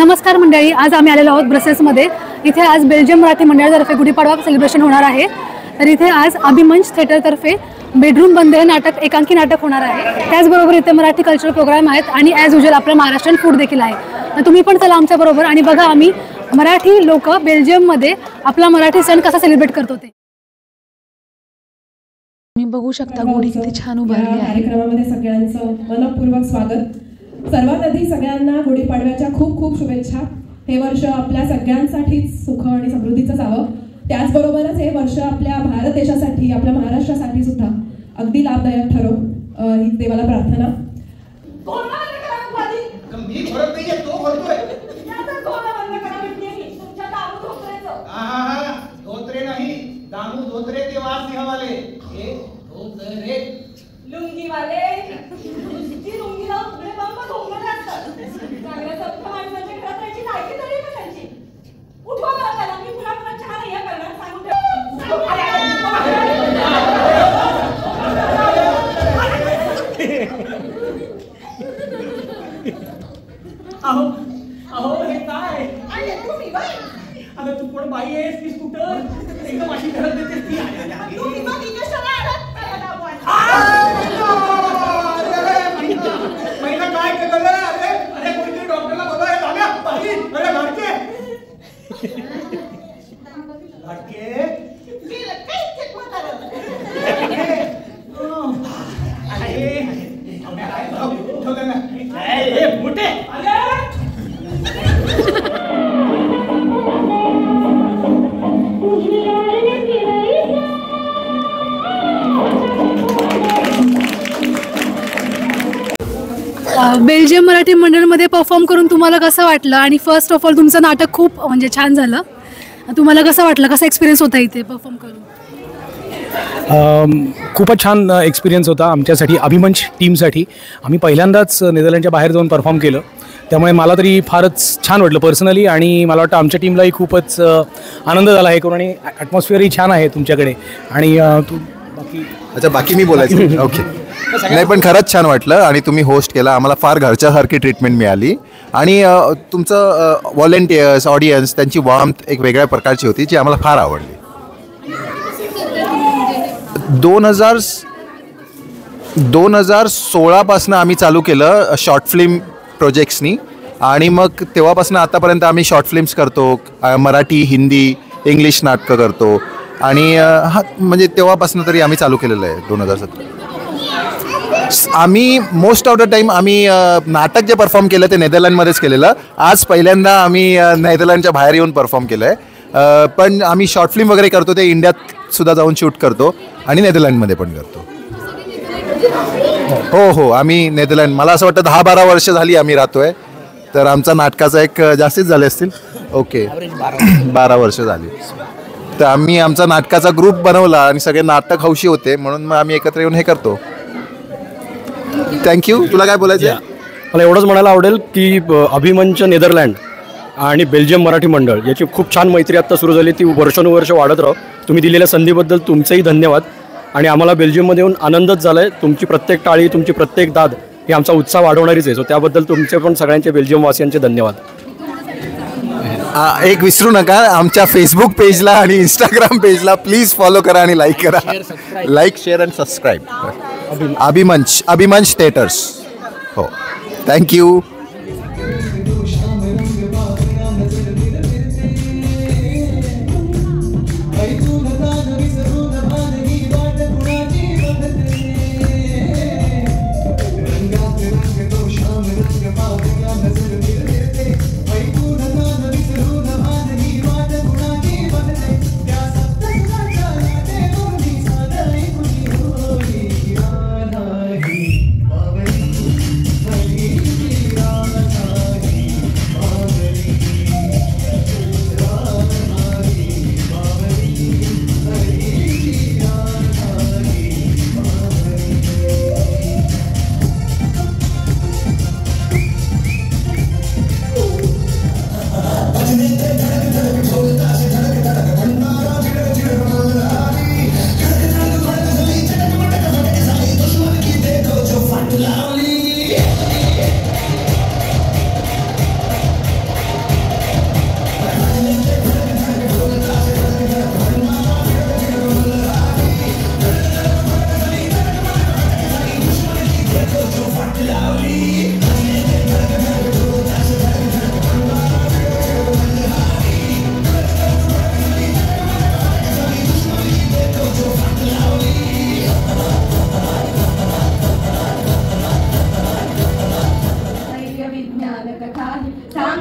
नमस्कार मंडळी, आज आम्ही आलेलो आहोत ब्रसेल्समध्ये. इथे आज बेल्जियम मराठी मंडळातर्फे गुढीपाडवा सेलिब्रेशन होणार आहे. तर इथे आज अभिमंच थिएटरतर्फे बेडरूम बंद हे नाटक एकांकी नाटक होणार आहे. त्याचबरोबर इथे मराठी कल्चरल प्रोग्राम आहेत आणि ॲज युजल आपलं महाराष्ट्रीयन फूड देखील आहे. तर तुम्ही पण चला आमच्याबरोबर आणि बघा आम्ही मराठी लोक बेल्जियममध्ये आपला मराठी सण कसा सेलिब्रेट करतो ते. तुम्ही बघू शकता गुढी किती छान उभारली आहे. कार्यक्रमामध्ये सगळ्यांचं मनपूर्वक स्वागत. सर्वात आधी सगळ्यांना गुढीपाडव्याच्या खूप खूप शुभेच्छा. हे वर्ष आपल्या सगळ्यांसाठीच सुख आणि समृद्धीचं जावं. त्याचबरोबरच हे वर्ष आपल्या भारत देशासाठी, आपल्या महाराष्ट्रासाठी सुद्धा अगदी लाभदायक ठरो ही देवाला प्रार्थना. लुंगी वाले लुंगी लावून पुढे बंब घोंगडे असतात. चांगल्या सप्त माणसांच्या घरात राहायची लायकी तरी बसायची. उठवा मला त्याला, मी पुन्हा पुन्हा चहा नाही करणार सांगून अहो अहो हे काय? अगं तू कोण बाई आहेस की स्कूटर एकदम अशी घरात देतेस ती? महिला काय केलं? अरे अरे कोणीतरी डॉक्टरला बोलवा. हे झाल्या बाई अरे लाडके लाडके मोठे बेल्जियम मराठी मंडळमध्ये परफॉर्म करून तुम्हाला कसं वाटलं? आणि फर्स्ट ऑफ ऑल तुमचं नाटक खूप म्हणजे छान झालं. तुम्हाला कसं वाटलं? कसा एक्सपिरियन्स होता इथे परफॉर्म करून? खूपच छान एक्सपिरियन्स होता आमच्यासाठी, अभिमंच टीमसाठी. आम्ही पहिल्यांदाच नेदरलँडच्या बाहेर जाऊन परफॉर्म केलं, त्यामुळे मला तरी फारच छान वाटलं पर्सनली. आणि मला वाटतं आमच्या टीमलाही खूपच आनंद झाला आहे करून. आणि ॲटमॉस्फिअरही छान आहे तुमच्याकडे. आणि तू बाकी मी बोलायचं ओके. नाही पण खरंच छान वाटलं आणि तुम्ही होस्ट केला. आम्हाला फार घरच्यासारखी ट्रीटमेंट मिळाली. आणि तुमचं व्हॉलेंटियर्स, ऑडियन्स, त्यांची वार्मथ एक वेगळ्या प्रकारची होती जी आम्हाला फार आवडली. 2016पासून आम्ही चालू केलं शॉर्ट फिल्म प्रोजेक्ट्सनी. आणि मग तेव्हापासून आतापर्यंत आम्ही शॉर्ट फिल्म्स करतो. मराठी, हिंदी, इंग्लिश नाटकं करतो. आणि हा म्हणजे तेव्हापासून तरी आम्ही चालू केलेलं आहे 2017. आम्ही मोस्ट ऑफ द टाईम आम्ही नाटक जे परफॉर्म केलं ते नेदरलँडमध्येच केलेलं. आज पहिल्यांदा आम्ही नेदरलँडच्या बाहेर येऊन परफॉर्म केलं आहे. पण आम्ही शॉर्ट फिल्म वगैरे करतो ते इंडियात सुद्धा जाऊन शूट करतो आणि नेदरलँडमध्ये पण करतो. हो हो, आम्ही नेदरलँड, मला असं वाटतं 10-12 वर्ष झाली आम्ही राहतो आहे. तर आमचा नाटकाचा एक जास्तीच झाले असतील. ओके 12 वर्ष झाली. तर आम्ही आमचा नाटकाचा ग्रुप बनवला आणि सगळे नाटक हौशी होते म्हणून मग आम्ही एकत्र येऊन हे करतो. थँक्यू. तुला काय बोलायचं आहे? मला एवढंच म्हणायला आवडेल की अभिमंच नेदरलँड आणि बेल्जियम मराठी मंडळ याची खूप छान मैत्री आत्ता सुरू झाली. ती वर्षानुवर्ष वाढत राहो. तुम्ही दिलेल्या संधीबद्दल तुमचंही धन्यवाद. आणि आम्हाला बेल्जियममध्ये येऊन आनंदच झाला आहे. तुमची प्रत्येक टाळी, तुमची प्रत्येक दाद ही आमचा उत्साह वाढवणारीच आहे. सो त्याबद्दल तुमचे पण सगळ्यांचे बेल्जियमवासियांचे धन्यवाद. एक विसरू नका, आमच्या फेसबुक पेजला आणि इंस्टाग्राम पेजला प्लीज फॉलो करा आणि लाईक करा. Like, share and subscribe. Abhimanch theatres. हो, थँक्यू.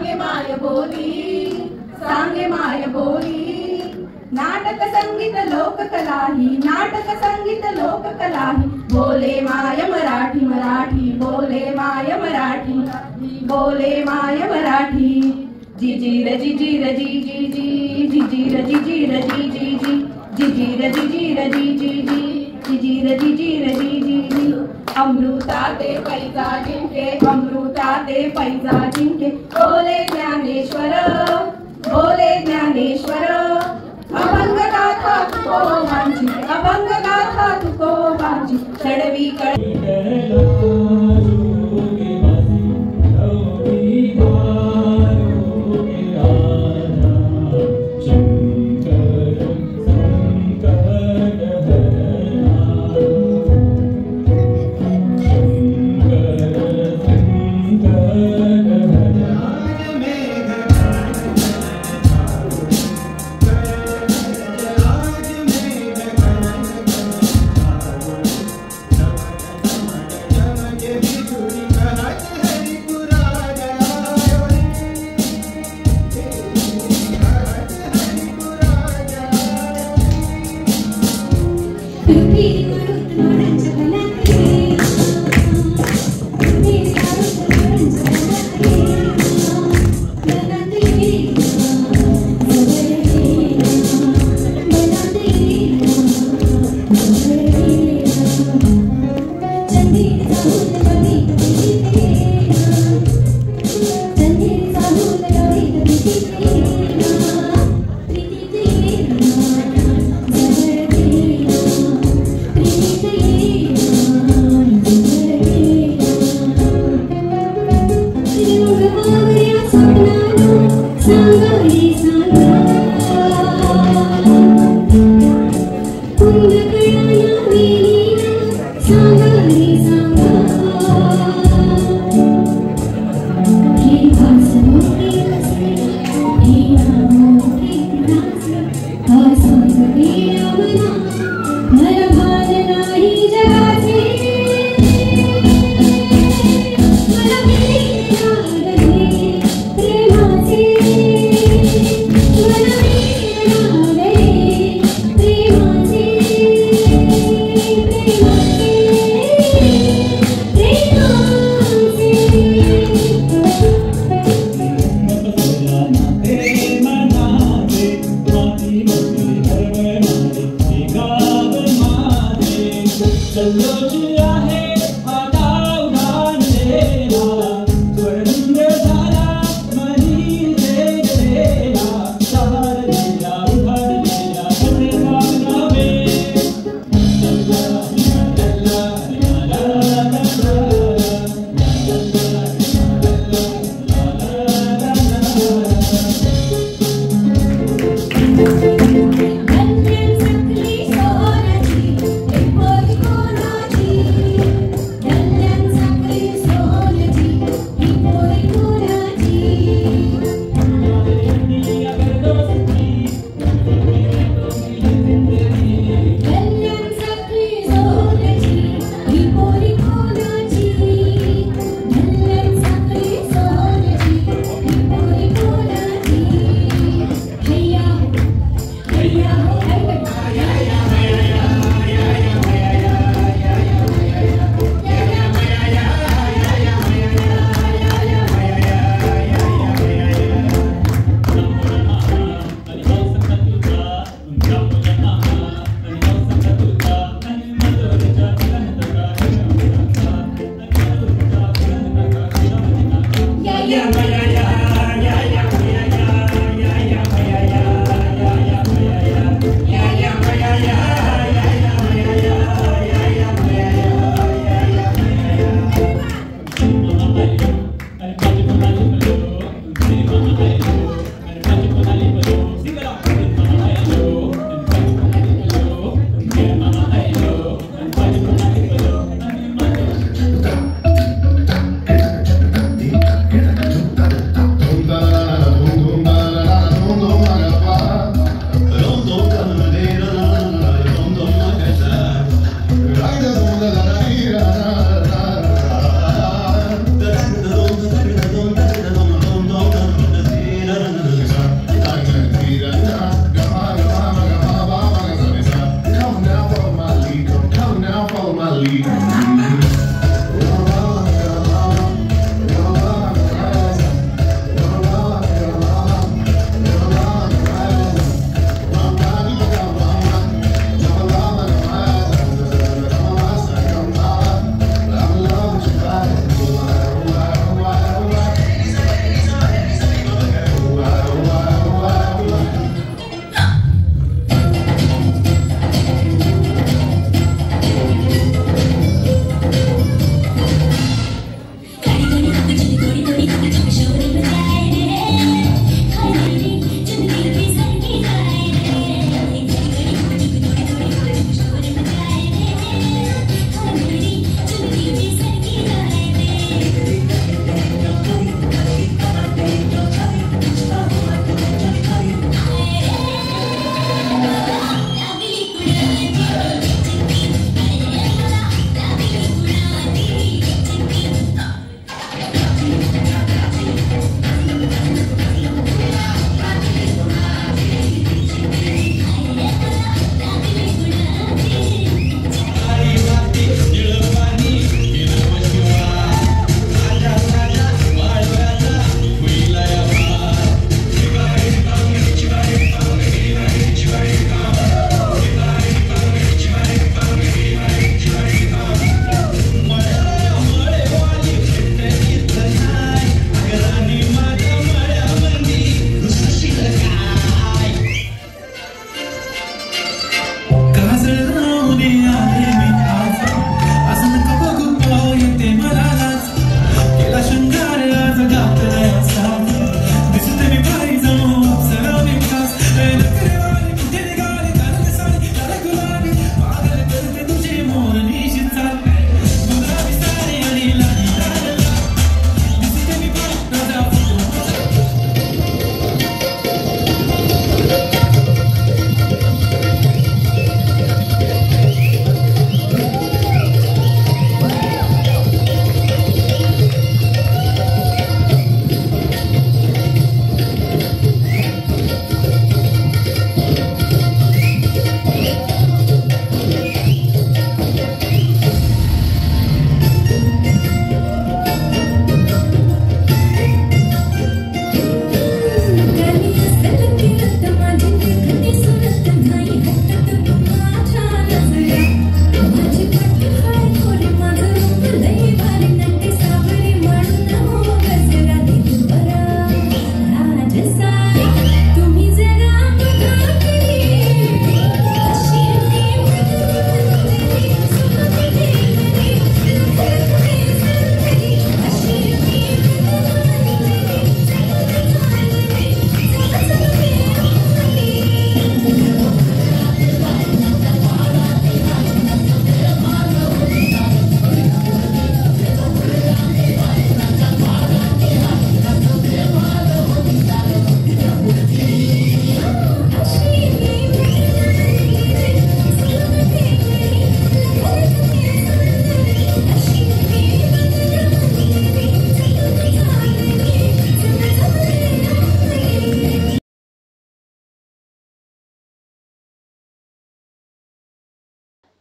सांगे माय बोली, सांगे माय बोली. नाटक संगीत लोककला ही, नाटक संगीत लोककला ही. बोले माय मराठी, मराठी बोले माय मराठी, बोले माय मराठी. जिजीर जिजीर जी जी जी, जिजीर जिजीर जी जी जी, जिजीर जिजीर जी जी जी, जिजीर जिजीर जी जी जी. अमृता ते पैजा जिंके, अमृता ते पैजा जिंके. बोले ज्ञानेश्वर, बोले ज्ञानेश्वर. अभंग गाथा तुको वांची, अभंग गाथा तुको वांची. षडवी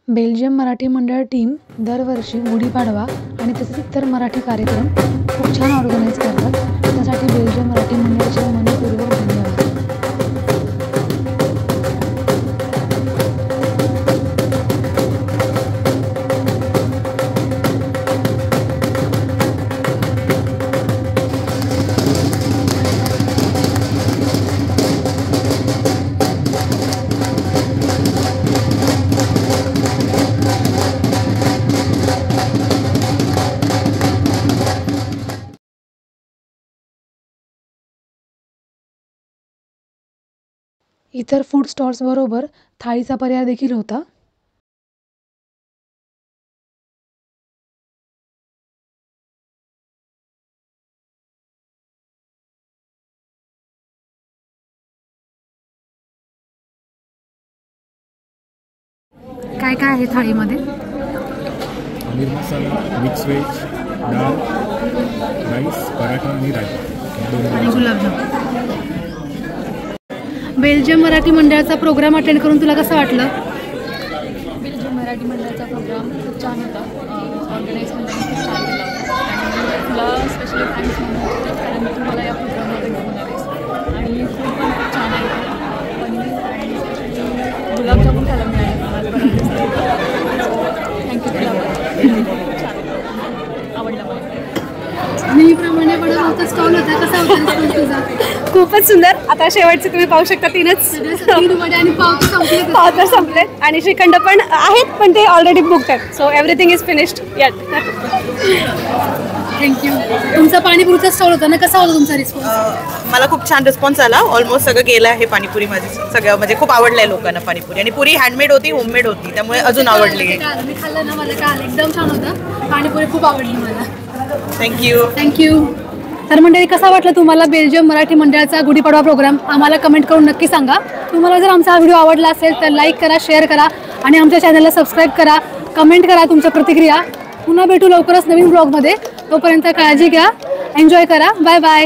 बेल्जियम मराठी मंडळ टीम दरवर्षी गुढीपाडवा आणि तसेच इतर मराठी कार्यक्रम खूप छान ऑर्गनाईज करतात. त्यासाठी बेल्जियम मराठी मंडळाचे मनपूर्वक धन्यवाद. इतर फूड स्टॉल्सबरोबर थाळीचा पर्याय देखील होता. काय काय आहे थाळीमध्ये? पनीर मसाला, मिक्स व्हेज, डाळ, राईस, पराठा आणि राईस आणि गुलाबजाम. बेल्जियम मराठी मंडळाचा प्रोग्राम अटेंड करून तुला कसं वाटलं? बेल्जियम मराठी मंडळाचा प्रोग्राम खूप छान होता. ऑर्गनाईज मंडळाने खूप छान केला होता आणि तुला स्पेशली थँक्स म्हणून कारण तू मला या प्रोग्राममध्ये घेऊन आलीस आणि फूड पण खूप छान आहे. पनीर आणि स्पेशली गुलाबजामुन खायला मिळाले थँक्यू. तुला आवडला मला. नेहमीप्रमाणे बनवता स्टॉल होता, कसा होता तुझा? खूपच सुंदर. आता शेवटचे तुम्ही पाहू शकता 3च 3 वडे आणि पाव तर संपले. पाव तर संपले आणि श्रीखंड पण आहेत पण ते ऑलरेडी बुक्ड आहेत. So everything is finished eight. Thank you. तुमचा पाणीपुरीचा स्टॉल होता ना, कसा होता तुमचा रिस्पॉन्स? मला खूप छान रिस्पॉन्स आला. ऑलमोस्ट सगळं गेलं आहे पाणीपुरी माझी. सगळं म्हणजे खूप आवडलं आहे लोकांना पाणीपुरी आणि पुरी हँडमेड होती, होममेड होती, त्यामुळे अजून आवडली. मी खाल्लं ना, मला काय एकदम छान होतं. पाणीपुरी खूप आवडली मला. थँक्यू. तर मंडळी, कसा वाटला तुम्हाला बेल्जियम मराठी मंडळाचा गुढीपाडवा प्रोग्राम? आम्हाला कमेंट करून नक्की सांगा. तुम्हाला जर आमचा हा व्हिडिओ आवडला असेल तर लाईक करा, शेअर करा आणि आमच्या चॅनलला सबस्क्राईब करा. कमेंट करा तुमच्या प्रतिक्रिया. पुन्हा भेटू लवकरच नवीन ब्लॉगमध्ये. तोपर्यंत काळजी घ्या, एन्जॉय करा. Bye bye.